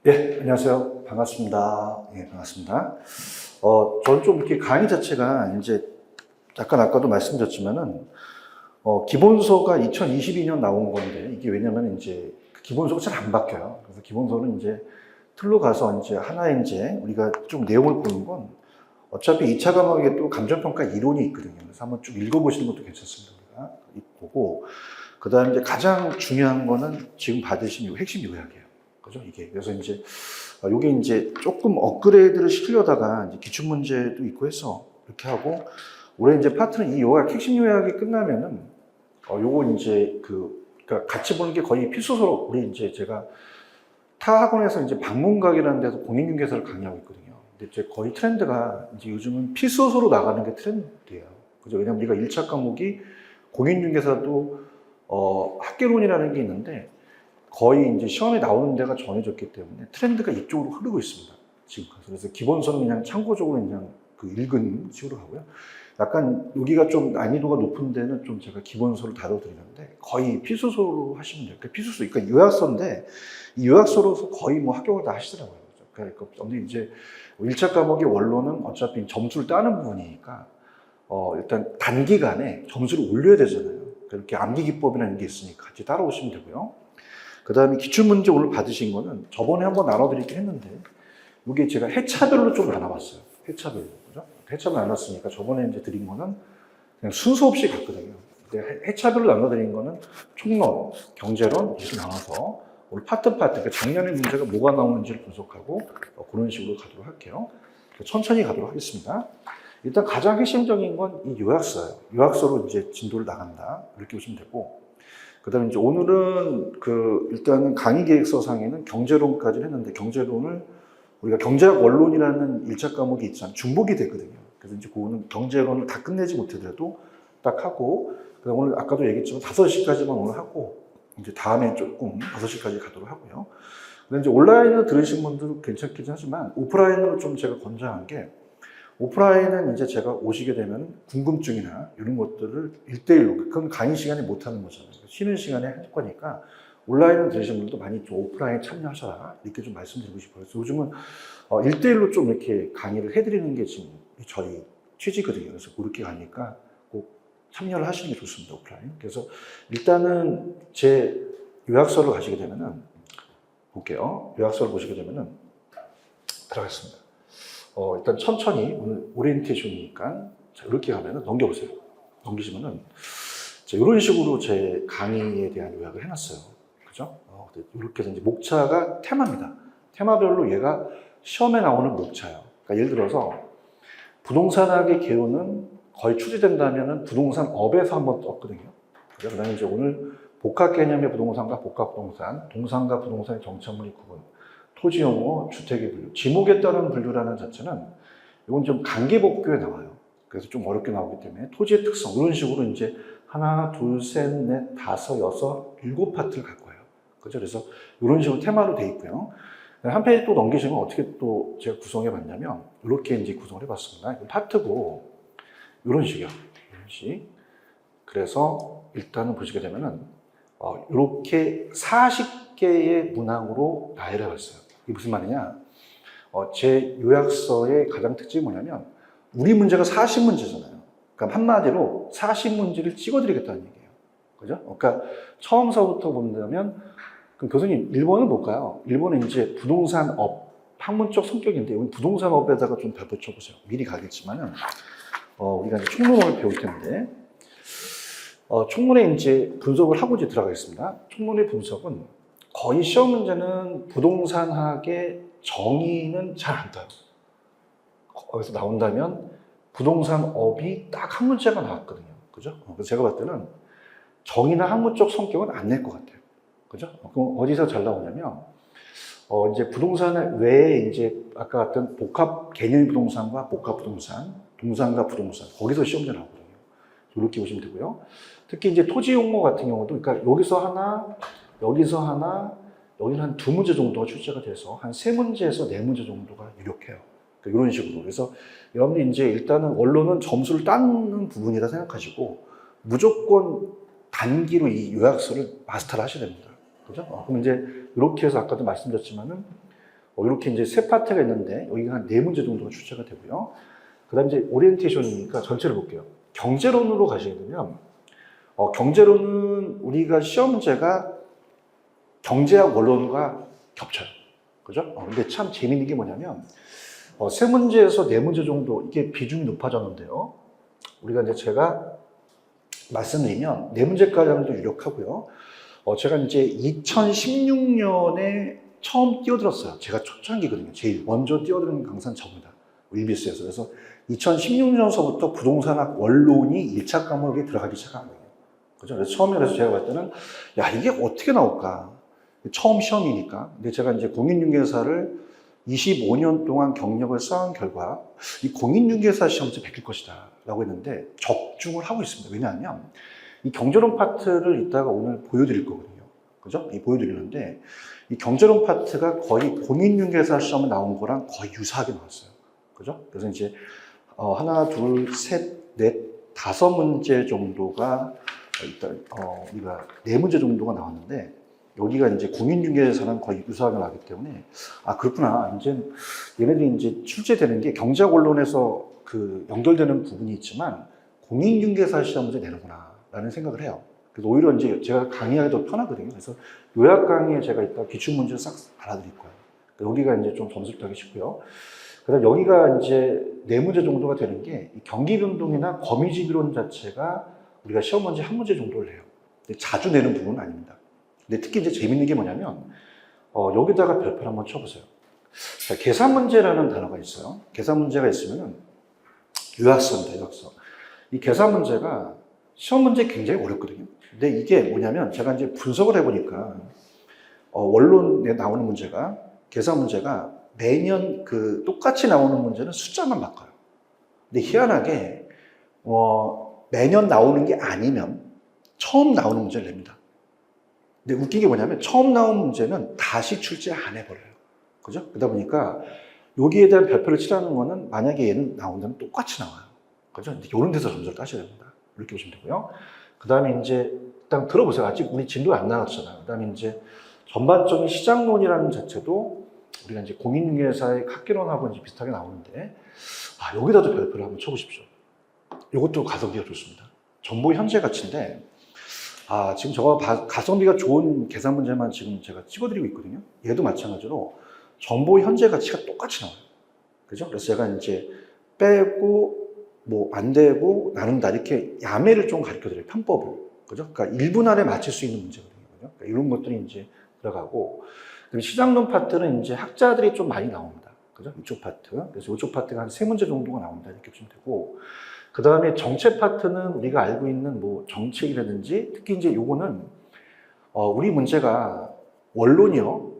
네, 안녕하세요. 반갑습니다. 예, 반갑습니다. 저는 좀 이렇게 강의 자체가 이제 약간 아까도 말씀드렸지만은, 기본서가 2022년 나온 건데, 이게 왜냐면 이제 그 기본서가 잘 안 바뀌어요. 그래서 기본서는 이제 틀로 가서 이제 하나의 이제 우리가 좀 내용을 보는 건 어차피 2차 과목에 또 감정평가 이론이 있거든요. 그래서 한번 쭉 읽어보시는 것도 괜찮습니다. 우리가 보고, 그 다음에 이제 가장 중요한 거는 지금 받으신 요 핵심 요약이에요. 그죠? 이게. 그래서 이제, 요게 이제 조금 업그레이드를 시키려다가 이제 기출문제도 있고 해서 이렇게 하고, 올해 이제 파트는 이 요약, 핵심 요약이 끝나면은, 요거 이제 그러니까 같이 보는 게 거의 필수서로, 우리 이제 제가 타 학원에서 이제 방문각이라는 데서 공인중개사를 강의하고 있거든요. 근데 이제 거의 트렌드가 이제 요즘은 필수서로 나가는 게 트렌드예요. 그죠? 왜냐면 우리가 1차 과목이 공인중개사도, 학개론이라는 게 있는데, 거의 이제 시험에 나오는 데가 정해졌기 때문에 트렌드가 이쪽으로 흐르고 있습니다. 지금. 그래서 기본서는 그냥 참고적으로 그냥 그 읽은 식으로 하고요. 약간 여기가 좀 난이도가 높은 데는 좀 제가 기본서를 다뤄드리는데 거의 필수서로 하시면 돼요. 필수서, 그러니까 요약서인데 이 요약서로서 거의 뭐 합격을 다 하시더라고요. 그러니까 근데 이제 1차 과목의 원로는 어차피 점수를 따는 부분이니까 일단 단기간에 점수를 올려야 되잖아요. 그렇게 암기 기법이라는 게 있으니까 같이 따라오시면 되고요. 그 다음에 기출문제 오늘 받으신 거는 저번에 한번 나눠드리긴 했는데, 이게 제가 회차별로 좀 나눠봤어요. 회차별로. 그죠? 회차별로 나눴으니까 저번에 이제 드린 거는 그냥 순서 없이 갔거든요. 근데 회차별로 나눠드린 거는 총론, 경제론 이렇게 나눠서 오늘 파트, 그러니까 작년에 문제가 뭐가 나오는지를 분석하고 그런 식으로 가도록 할게요. 천천히 가도록 하겠습니다. 일단 가장 핵심적인 건 이 요약서예요. 요약서로 이제 진도를 나간다. 이렇게 보시면 되고, 그 다음에 이제 오늘은 일단은 강의 계획서상에는 경제론까지 했는데, 경제론을 우리가 경제학 원론이라는 1차 과목이 있잖아요. 중복이 되거든요. 그래서 이제 그거는 경제론을 다 끝내지 못하더라도 딱 하고, 그다음 오늘 아까도 얘기했지만 5시까지만 오늘 하고, 이제 다음에 조금 5시까지 가도록 하고요. 근데 이제 온라인으로 들으신 분들은 괜찮긴 하지만, 오프라인으로 좀 제가 권장한 게, 오프라인은 이제 제가 오시게 되면 궁금증이나 이런 것들을 1대1로, 그건 강의 시간에 못하는 거잖아요. 쉬는 시간에 할 거니까 온라인을 들으시는 분들도 많이 좀 오프라인에 참여하셔라. 이렇게 좀 말씀드리고 싶어요. 그래서 요즘은 1대1로 좀 이렇게 강의를 해드리는 게 지금 저희 취지거든요. 그래서 그렇게 가니까 꼭 참여를 하시는 게 좋습니다. 오프라인. 그래서 일단은 제 요약서를 가시게 되면은, 볼게요. 요약서를 보시게 되면은, 들어가겠습니다. 일단 천천히, 오늘 오리엔테이션이니까, 자, 이렇게 가면은 넘겨보세요. 넘기시면은, 자, 이런 식으로 제 강의에 대한 요약을 해놨어요. 그죠? 이렇게 해서 이제 목차가 테마입니다. 테마별로 얘가 시험에 나오는 목차예요. 그러니까 예를 들어서, 부동산학의 개요는 거의 출제된다면은 부동산업에서 한번 떴거든요. 그 다음에 이제 오늘 복합 개념의 부동산과 복합 부동산, 동산과 부동산의 정착물의 구분, 토지 용어, 주택의 분류, 지목에 따른 분류라는 자체는 이건 좀 강계복교에 나와요. 그래서 좀 어렵게 나오기 때문에 토지의 특성, 이런 식으로 이제 하나, 둘, 셋, 넷, 다섯, 여섯, 7파트를 갈 거예요. 그죠? 그래서 이런 식으로 테마로 돼 있고요. 한 페이지 또 넘기시면 어떻게 또 제가 구성해 봤냐면, 이렇게 이제 구성을 해 봤습니다. 파트고, 이런 식이요. 이런 식. 그래서 일단은 보시게 되면은, 이렇게 40개의 문항으로 나열해 봤어요. 이게 무슨 말이냐? 제 요약서의 가장 특징이 뭐냐면, 우리 문제가 40문제잖아요. 그러니까 한마디로 40문제를 찍어드리겠다는 얘기예요. 그죠? 그러니까 처음서부터 본다면, 그럼 교수님, 1번은 뭘까요? 1번은 이제 부동산업, 학문적 성격인데, 여기 부동산업에다가 좀 덧붙여보세요. 미리 가겠지만은, 우리가 이제 총론을 배울 텐데, 총론에 이제 분석을 하고 이제 들어가겠습니다. 총론의 분석은 거의 시험 문제는 부동산학의 정의는 잘 안 떠요. 거기서 나온다면 부동산업이 딱 한 문제가 나왔거든요. 그죠? 그래서 제가 봤을 때는 정의나 학문적 성격은 안 낼 것 같아요. 그죠? 그럼 어디서 잘 나오냐면, 이제 부동산 외에 이제 아까 같은 복합 개념 부동산과 복합 부동산, 동산과 부동산, 거기서 시험 문제 나오거든요. 이렇게 보시면 되고요. 특히 이제 토지 용어 같은 경우도, 그러니까 여기서 하나, 여기서 하나, 여기는 한 2문제 정도가 출제가 돼서 한 3문제에서 4문제 정도가 유력해요. 그러니까 이런 식으로. 그래서 여러분들 이제 일단은 원론은 점수를 따는 부분이라 생각하시고 무조건 단기로 이 요약서를 마스터를 하셔야 됩니다. 그죠? 그럼 이제 이렇게 해서 아까도 말씀드렸지만은 이렇게 이제 세 파트가 있는데 여기가 한 4문제 정도가 출제가 되고요. 그 다음에 이제 오리엔테이션이니까 전체를 볼게요. 경제론으로 가시게 되면, 경제론은 우리가 시험 문제가 경제학 원론과 겹쳐요. 그죠? 근데 참 재밌는 게 뭐냐면, 세 문제에서 4문제 정도, 이게 비중이 높아졌는데요. 우리가 이제 제가 말씀드리면, 4문제까지 하면 더 유력하고요. 제가 이제 2016년에 처음 뛰어들었어요. 제가 초창기거든요. 제일 먼저 뛰어드는 강사는 저입니다. EBS에서. 그래서 2016년서부터 부동산학 원론이 1차 과목에 들어가기 시작한 거예요. 그죠? 그래서 처음에 그래서 제가 봤을 때는, 야, 이게 어떻게 나올까? 처음 시험이니까. 근데 제가 이제 공인중개사를 25년 동안 경력을 쌓은 결과, 이 공인중개사 시험에서 베낄 것이다. 라고 했는데, 적중을 하고 있습니다. 왜냐하면, 이 경제론 파트를 이따가 오늘 보여드릴 거거든요. 그죠? 보여드리는데, 이 경제론 파트가 거의 공인중개사 시험에 나온 거랑 거의 유사하게 나왔어요. 그죠? 그래서 이제, 하나, 둘, 셋, 넷, 5문제 정도가, 일단, 우리가 4문제 정도가 나왔는데, 여기가 이제 공인중개사랑 거의 유사하게 나기 때문에, 아, 그렇구나. 이제 얘네들이 이제 출제되는 게 경제학 원론에서 그 연결되는 부분이 있지만, 공인중개사 시험 문제 내는구나. 라는 생각을 해요. 그래서 오히려 이제 제가 강의하기 더 편하거든요. 그래서 요약 강의에 제가 이따 기출문제를 싹 알아드릴 거예요. 여기가 이제 좀 점수를 따기 쉽고요. 그 다음 여기가 이제 4문제 정도가 되는 게 경기변동이나 거미지비론 자체가 우리가 시험 문제 1문제 정도를 내요. 근데 자주 내는 부분은 아닙니다. 근데 특히 이제 재밌는 게 뭐냐면, 여기다가 별표를 한번 쳐보세요. 자, 계산문제라는 단어가 있어요. 계산문제가 있으면은 유학서입니다, 유학서. 이 계산문제가 시험 문제 굉장히 어렵거든요. 근데 이게 뭐냐면 제가 이제 분석을 해보니까 원론에 나오는 문제가 계산 문제가 매년 그 똑같이 나오는 문제는 숫자만 바꿔요. 근데 희한하게 매년 나오는 게 아니면 처음 나오는 문제를 냅니다. 근데 웃긴 게 뭐냐면 처음 나온 문제는 다시 출제 안 해버려요. 그죠? 그러다 보니까 여기에 대한 별표를 치라는 거는 만약에 얘는 나온다면 똑같이 나와요. 그죠? 이런 데서 점수를 따셔야 됩니다. 이렇게 보시면 되고요. 그 다음에 이제 일단 들어보세요. 아직 우리 진도 안 나왔잖아요. 그 다음에 이제 전반적인 시장론이라는 자체도 우리가 이제 공인중개사의 학개론하고 이제 비슷하게 나오는데, 여기다도 별표를 한번 쳐보십시오. 이것도 가성비가 좋습니다. 정보 현재 가치인데, 지금 저거 가성비가 좋은 계산 문제만 지금 제가 찍어드리고 있거든요. 얘도 마찬가지로 정보 현재 가치가 똑같이 나와요. 그죠? 그래서 제가 이제 빼고 안 되고 나눈다 이렇게 야매를 좀 가르쳐 드려요. 편법을. 그죠? 그러니까 1분 안에 맞출 수 있는 문제거든요. 그죠? 그러니까 이런 것들이 이제 들어가고, 그다음에 시장론 파트는 이제 학자들이 좀 많이 나옵니다. 그죠? 이쪽 파트. 그래서 이쪽 파트가 한 3문제 정도가 나온다 이렇게 보시면 되고, 그 다음에 정책 파트는 우리가 알고 있는 뭐 정책이라든지, 특히 이제 요거는 우리 문제가 원론이요.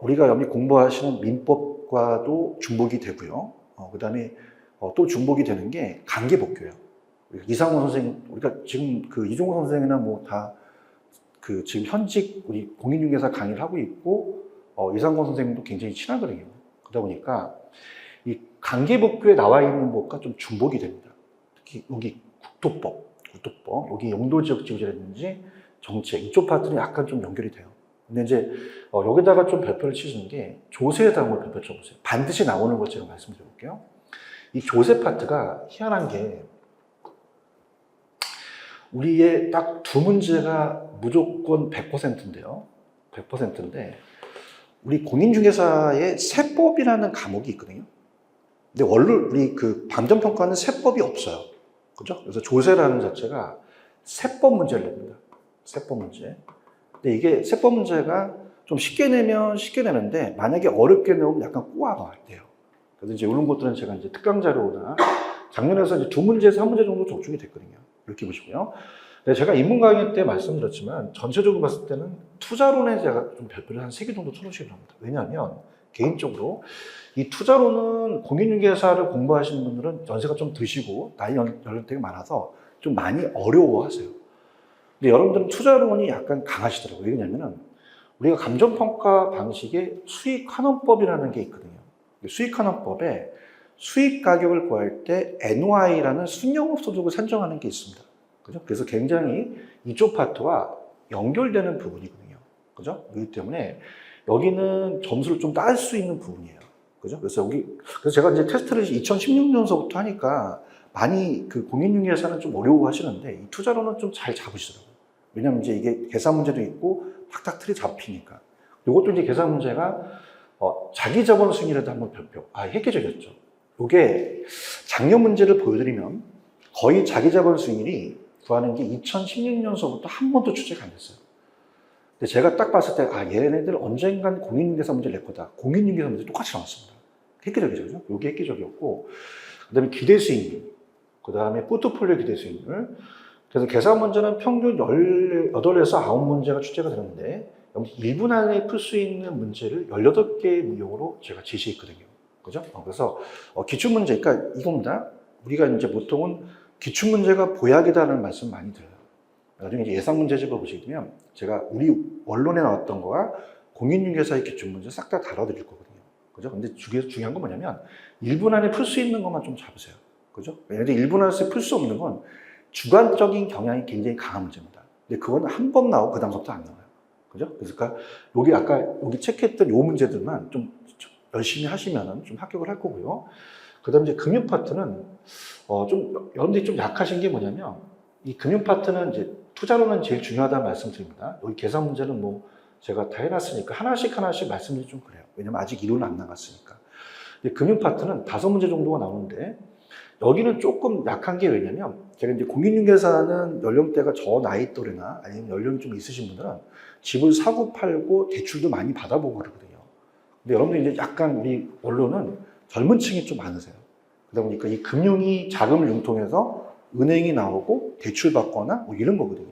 우리가 여기 공부하시는 민법과도 중복이 되고요. 그 다음에 또 중복이 되는 게 관계법규예요. 이상호 선생님, 우리가 지금 그 이종호 선생이나 뭐 다 그 지금 현직 우리 공인중개사 강의를 하고 있고, 이상호 선생님도 굉장히 친하거든요. 그러다 보니까 이 관계법규에 나와 있는 것과 좀 중복이 됩니다. 특히 여기 국토법, 여기 용도지역지구제라든지 정책, 이쪽 파트는 약간 좀 연결이 돼요. 근데 이제 여기다가 좀 별표를 치시는 게 조세에 대한 걸 별표 쳐보세요. 반드시 나오는 것처럼 말씀드려볼게요. 이 조세 파트가 희한한 게 우리의 딱 2문제가 무조건 100%인데요. 100%인데 우리 공인중개사의 세법이라는 과목이 있거든요. 근데 원래 우리 그 감정평가는 세법이 없어요. 그죠? 그래서 조세라는 자체가 세법 문제를 냅니다. 세법 문제. 근데 이게 세법 문제가 좀 쉽게 내면 쉽게 내는데 만약에 어렵게 내면 약간 꼬아가 돼요. 그래서 이제 이런 것들은 제가 이제 특강 자료나 작년에서 이제 2문제에서 3문제 정도 적중이 됐거든요. 이렇게 보시고요. 근데 제가 입문 강의 때 말씀드렸지만 전체적으로 봤을 때는 투자론에 제가 좀 별표를 한 3개 정도 쳐놓으시기 바랍니다. 왜냐하면 개인적으로 이 투자론은 공인중개사를 공부하시는 분들은 연세가 좀 드시고 나이 연령대가 많아서 좀 많이 어려워하세요. 근데 여러분들은 투자론이 약간 강하시더라고요. 왜냐하면 우리가 감정평가 방식에 수익환원법이라는 게 있거든요. 수익환원법에 수익 가격을 구할 때 NOI라는 순영업소득을 산정하는 게 있습니다. 그죠? 그래서 굉장히 이쪽 파트와 연결되는 부분이거든요. 그죠? 그렇기 때문에 여기는 점수를 좀 딸 수 있는 부분이에요. 그죠? 그래서 제가 이제 테스트를 2016년서부터 하니까 많이 그 공인중개사는 좀 어려워하시는데 이 투자로는 좀 잘 잡으시더라고요. 왜냐면 이제 이게 계산 문제도 있고 탁탁 틀이 잡히니까. 이것도 이제 계산 문제가 자기 자본 수익률에도 한번 별표. 획기적이었죠. 이게 작년 문제를 보여드리면 거의 자기 자본 수익률이 구하는 게 2016년서부터 한 번도 추제가 안 됐어요. 근데 제가 딱 봤을 때, 얘네들 언젠간 공인중개사 문제를 낼 거다. 공인중개사 문제 똑같이 나왔습니다. 획기적이죠. 그죠? 이게 획기적이었고, 그 다음에 기대 수익률, 그 다음에 포트폴리오 기대 수익률. 그래서 계산 문제는 평균 18에서 9문제가 출제가 되는데, 1분 안에 풀 수 있는 문제를 18개의 문형으로 제가 제시했거든요. 그죠? 그래서 기출문제, 그러니까 이겁니다. 우리가 이제 보통은 기출문제가 보약이다라는 말씀 많이 드려요. 나중에 이제 예상문제집을 보시면 제가 우리 원론에 나왔던 거와 공인중개사의 기출문제 싹 다 다뤄드릴 거거든요. 그죠? 근데 중요한 건 뭐냐면 1분 안에 풀 수 있는 것만 좀 잡으세요. 그죠? 왜냐면 1분 안에 풀 수 없는 건 주관적인 경향이 굉장히 강한 문제입니다. 근데 그건 한 번 나오고 그 다음부터 안 나와요. 그죠? 그러니까 여기 아까 여기 체크했던 요 문제들만 좀 열심히 하시면은 좀 합격을 할 거고요. 그 다음에 이제 금융 파트는 좀 여러분들이 좀 약하신 게 뭐냐면 이 금융 파트는 이제 투자로는 제일 중요하다는 말씀드립니다. 여기 계산 문제는 뭐 제가 다 해놨으니까 하나씩 말씀드리기 좀 그래요. 왜냐면 아직 이론은 안 나갔으니까. 금융 파트는 5문제 정도가 나오는데 여기는 조금 약한 게 왜냐면 제가 이제 공인중개사는 연령대가 저 나이 또래나 아니면 연령이 좀 있으신 분들은 집을 사고 팔고 대출도 많이 받아보고 그러거든요. 근데 여러분들 이제 약간 우리 언론은 젊은 층이 좀 많으세요. 그러다 보니까 이 금융이 자금을 융통해서 은행이 나오고 대출 받거나 뭐 이런 거거든요.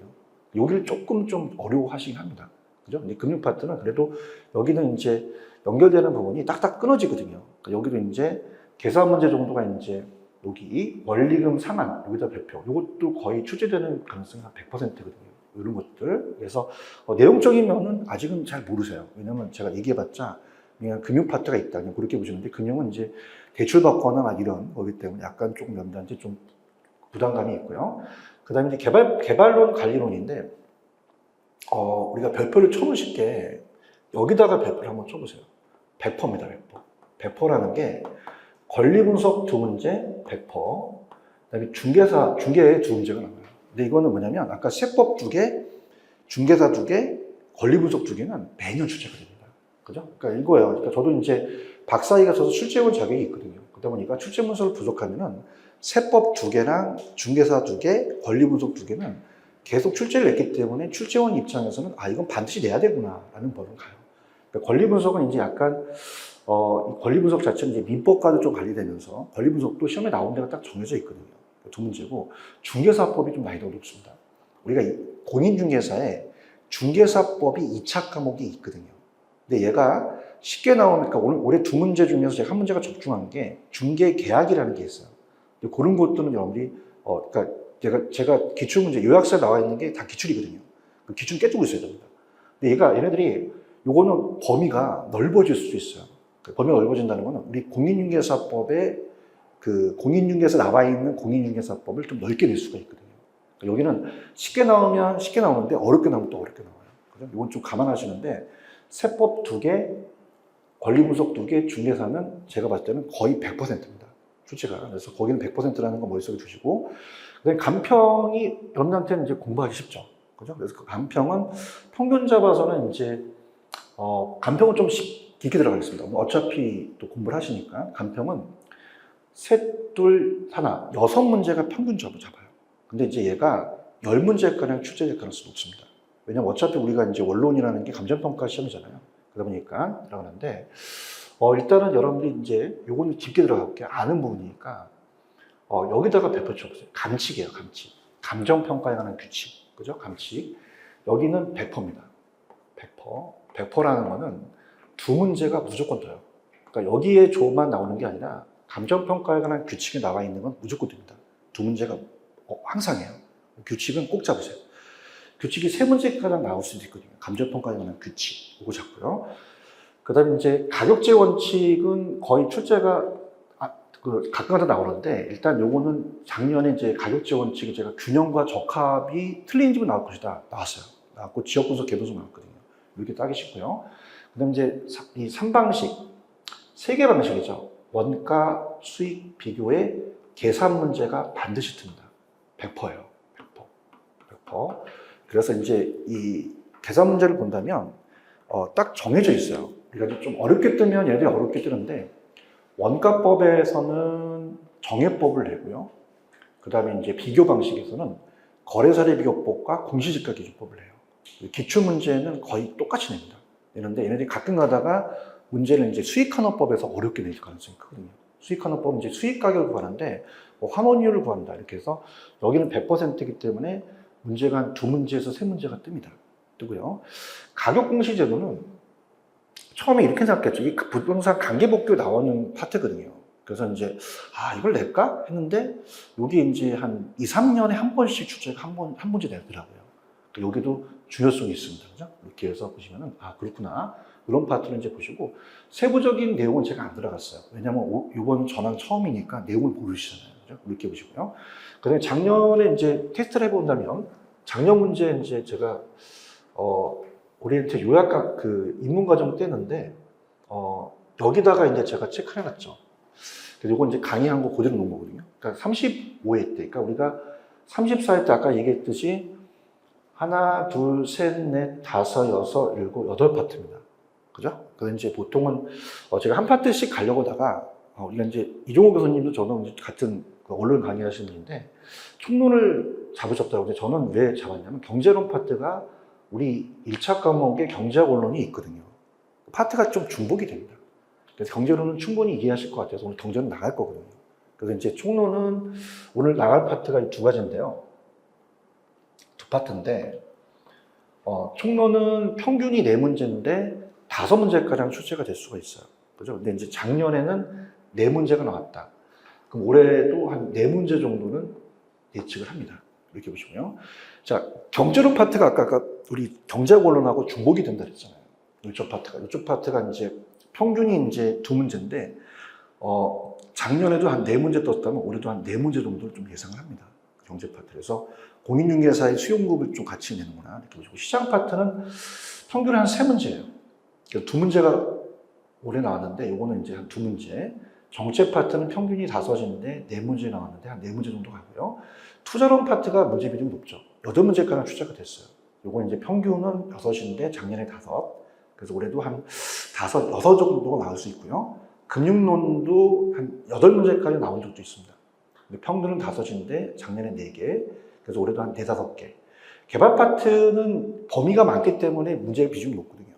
여기를 조금 좀 어려워하시긴 합니다. 그죠? 근데 금융 파트는 그래도 여기는 이제 연결되는 부분이 딱딱 끊어지거든요. 그러니까 여기도 이제 계산 문제 정도가 이제 여기 원리금 상환 여기다 별표. 이것도 거의 출제되는 가능성이 한 100%거든요. 이런 것들. 그래서 내용적인 면은 아직은 잘 모르세요. 왜냐면 제가 얘기해봤자 그냥 금융 파트가 있다. 그냥 그렇게 보시는데 금융은 이제 대출 받거나 막 이런 거기 때문에 약간 조금 연단지 좀 부담감이 있고요. 그 다음에 이제 개발론 관리론인데, 우리가 별표를 쳐놓으실 게, 여기다가 별표를 한번 쳐보세요. 100%입니다, 100%. 100%라는 게, 권리분석 2문제, 100%. 그 다음에 중개에 2문제가 나와요. 근데 이거는 뭐냐면, 아까 세법 2개, 중개사 2개, 권리분석 2개는 매년 출제가 됩니다. 그죠? 그러니까 이거예요. 그러니까 저도 이제 박사위가 있어서 출제원 자격이 있거든요. 그러다 보니까 출제 문서를 부족하면은 세법 2개랑 중개사 2개, 권리분석 2개는 계속 출제를 냈기 때문에 출제원 입장에서는 이건 반드시 내야 되구나라는 법은 가요. 그러니까 권리분석은 이제 약간 권리분석 자체는 이제 민법과도 좀 관리되면서 권리분석도 시험에 나온 데가 딱 정해져 있거든요. 2문제고 중개사법이 좀 많이 더 어렵습니다. 우리가 공인중개사에 중개사법이 2차 과목이 있거든요. 근데 얘가 쉽게 나오니까 올해 2문제 중에서 제가 1문제가 적중한 게 중개계약이라는 게 있어요. 그런 것들은 여러분들이, 그러니까 제가 기출문제, 요약서에 나와 있는 게 다 기출이거든요. 그 기출 깨뜨고 있어야 됩니다. 근데 얘네들이, 요거는 범위가 넓어질 수도 있어요. 범위가 넓어진다는 거는 우리 공인중개사법에 공인중개사 나와 있는 공인중개사법을 좀 넓게 낼 수가 있거든요. 여기는 쉽게 나오면 쉽게 나오는데 어렵게 나오면 또 어렵게 나와요. 그죠? 이건 좀 감안하시는데, 세법 2개, 권리분석 2개, 중개사는 제가 봤을 때는 거의 100%입니다. 출제가. 그래서 거기는 100%라는 거 머릿속에 두시고, 그다음에 간평이 여러분한테는 이제 공부하기 쉽죠. 그죠? 그래서 그 간평은 평균 잡아서는 이제, 간평은 좀 깊게 들어가겠습니다. 어차피 또 공부를 하시니까. 간평은 셋, 둘, 하나, 6문제가 평균 잡아요. 근데 이제 얘가 10문제가량 출제될 가능성이 높습니다. 왜냐면 어차피 우리가 이제 원론이라는 게 감정평가 시험이잖아요. 그러다 보니까 들어가는데, 일단은 여러분들이 이제 요거는 깊게 들어갈게요. 아는 부분이니까. 여기다가 별표 쳐보세요. 감칙이에요, 감칙. 감정평가에 관한 규칙. 그죠? 감칙. 여기는 100%입니다. 100%. 100%라는 거는 2문제가 무조건 떠요. 그러니까 여기에 조만 나오는 게 아니라 감정평가에 관한 규칙이 나와 있는 건 무조건 됩니다. 2문제가 항상이에요. 규칙은 꼭 잡으세요. 규칙이 3문제까지 나올 수도 있거든요. 감정평가에 관한 규칙. 이거 잡고요. 그 다음에 이제 가격제 원칙은 거의 출제가 가끔가다 나오는데, 일단 요거는 작년에 이제 가격제 원칙이 제가 균형과 적합이 틀린 집은 나올 것이다. 나왔어요. 나왔고, 지역분석, 개분석 나왔거든요. 이렇게 따기 쉽고요. 그 다음에 이제 이 3방식, 세 개 방식이죠. 원가 수익 비교의 계산 문제가 반드시 듭니다. 100%예요. 100%. 그래서 이제 이 계산 문제를 본다면 딱 정해져 있어요. 그러니까 좀 어렵게 뜨면 얘들이 어렵게 뜨는데 원가법에서는 정해법을 내고요. 그 다음에 이제 비교 방식에서는 거래사례 비교법과 공시지가 기준법을 내요. 기출 문제는 거의 똑같이 냅니다. 내는데 얘네들이 가끔 가다가 문제를 이제 수익환원법에서 어렵게 낼 가능성이 크거든요. 수익환원법은 이제 수익 가격을 구하는데 뭐 환원이율을 구한다 이렇게 해서 여기는 100%이기 때문에 문제가 한 2문제에서 3문제가 뜨고요. 가격 공시 제도는 처음에 이렇게 생각했죠. 이게 부동산 관계복교 나오는 파트거든요. 그래서 이제 이걸 낼까 했는데 여기 이제 한 2, 3년에 한 번씩 출제가 한 문제 내더라고요. 여기도 중요성이 있습니다. 그죠? 이렇게 해서 보시면은 그렇구나. 이런 파트를 이제 보시고 세부적인 내용은 제가 안 들어갔어요. 왜냐면 이번 전환 처음이니까 내용을 모르시잖아요. 그죠? 이렇게 보시고요. 그다음에 작년에 이제 테스트를 해본다면 작년 문제 이제 제가 오리엔트 요약학 그 입문과정 때는데 여기다가 이제 제가 체크를 해놨죠. 그래서 이건 이제 강의한 거 그대로 놓은 거거든요. 그러니까 35회 때, 그러니까 우리가 34회 때 아까 얘기했듯이 하나, 둘, 셋, 넷, 다섯, 여섯, 일곱, 여덟 파트입니다. 그죠? 그래서 이제 보통은 제가 한 파트씩 가려고 하다가 우리가 이제 이종호 교수님도 저도 이제 같은 그 언론 강의하시는 분인데 총론을 잡으셨다고. 저는 왜 잡았냐면 경제론 파트가 우리 1차 과목에 경제학 언론이 있거든요. 파트가 좀 중복이 됩니다. 그래서 경제론은 충분히 이해하실 것 같아서 오늘 경제론 나갈 거거든요. 그래서 이제 총론은 오늘 나갈 파트가 2가지인데요. 2파트인데, 총론은 평균이 4문제인데 5문제가량 출제가 될 수가 있어요. 그죠? 근데 이제 작년에는 4문제가 나왔다. 그럼 올해도 한 4문제 정도는 예측을 합니다. 이렇게 보시고요. 자, 경제론 파트가 아까 우리 경제학 언론하고 중복이 된다 그랬잖아요. 이쪽 파트가 이제 평균이 이제 2문제인데, 작년에도 한 4문제 떴다면 올해도 한 4문제 정도를 좀 예상을 합니다. 경제 파트. 그래서 공인중개사의 수용급을 좀 같이 내는구나. 이렇게 보시고, 시장 파트는 평균 한 3문제예요. 2문제가 올해 나왔는데, 요거는 이제 한 2문제. 정책 파트는 평균이 5인데 4문제 나왔는데 한 4문제 정도 가고요. 투자론 파트가 문제 비중이 높죠. 8문제가량 출제가 됐어요. 요건 이제 평균은 6인데 작년에 5. 그래서 올해도 한 5, 6 정도가 나올 수 있고요. 금융론도 한 8문제까지 나온 적도 있습니다. 근데 평균은 5인데 작년에 4개. 그래서 올해도 한 4, 5개. 개발 파트는 범위가 많기 때문에 문제 비중이 높거든요.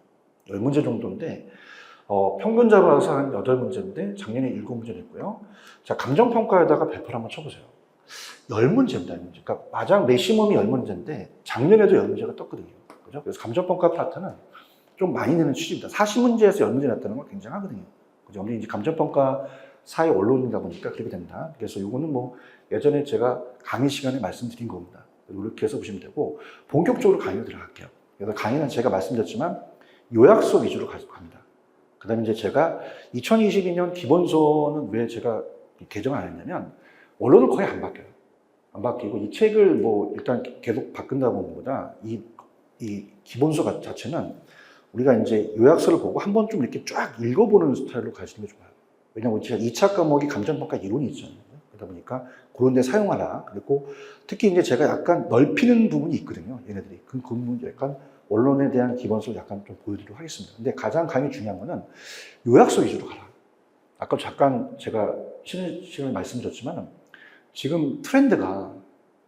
10문제 정도인데 평균 잡아서 한 8문제인데 작년에 7문제 냈고요. 자, 감정평가에다가 배포를 한번 쳐보세요. 10문제입니다. 10문제. 그러니까 마장 매시멈이 10문제인데 작년에도 10문제가 떴거든요. 그죠? 그래서 감정평가 파트는 좀 많이 내는 취지입니다. 40문제에서 10문제 냈다는 건 굉장하거든요. 그죠? 우리 이제 감정평가 사회 언론이다 보니까 그렇게 된다. 그래서 이거는 뭐 예전에 제가 강의 시간에 말씀드린 겁니다. 이렇게 해서 보시면 되고 본격적으로 강의로 들어갈게요. 그래서 강의는 제가 말씀드렸지만 요약서 위주로 갑니다. 그 다음에 이제 제가 2022년 기본서는 왜 제가 개정을 안 했냐면, 원론은 거의 안 바뀌어요. 안 바뀌고, 이 책을 뭐 일단 계속 바꾼다는 것보다, 이 기본서 자체는 우리가 이제 요약서를 보고 한 번 좀 이렇게 쫙 읽어보는 스타일로 가시는 게 좋아요. 왜냐면 제가 2차 과목이 감정평가 이론이 있잖아요. 그러다 보니까 그런 데 사용하라. 그리고 특히 이제 제가 약간 넓히는 부분이 있거든요. 얘네들이. 그 부분 약간 언론에 대한 기본서를 약간 좀 보여드리도록 하겠습니다. 근데 가장 강의 중요한 거는 요약서 위주로 가라. 아까 잠깐 제가 쉬는 시간에 말씀드렸지만 지금 트렌드가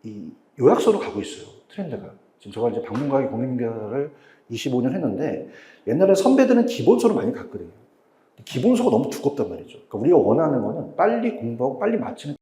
이 요약서로 가고 있어요. 트렌드가. 지금 제가 이제 방문가기 공인중개사를 25년 했는데 옛날에 선배들은 기본서로 많이 갔거든요. 기본서가 너무 두껍단 말이죠. 그러니까 우리가 원하는 거는 빨리 공부하고 빨리 마치는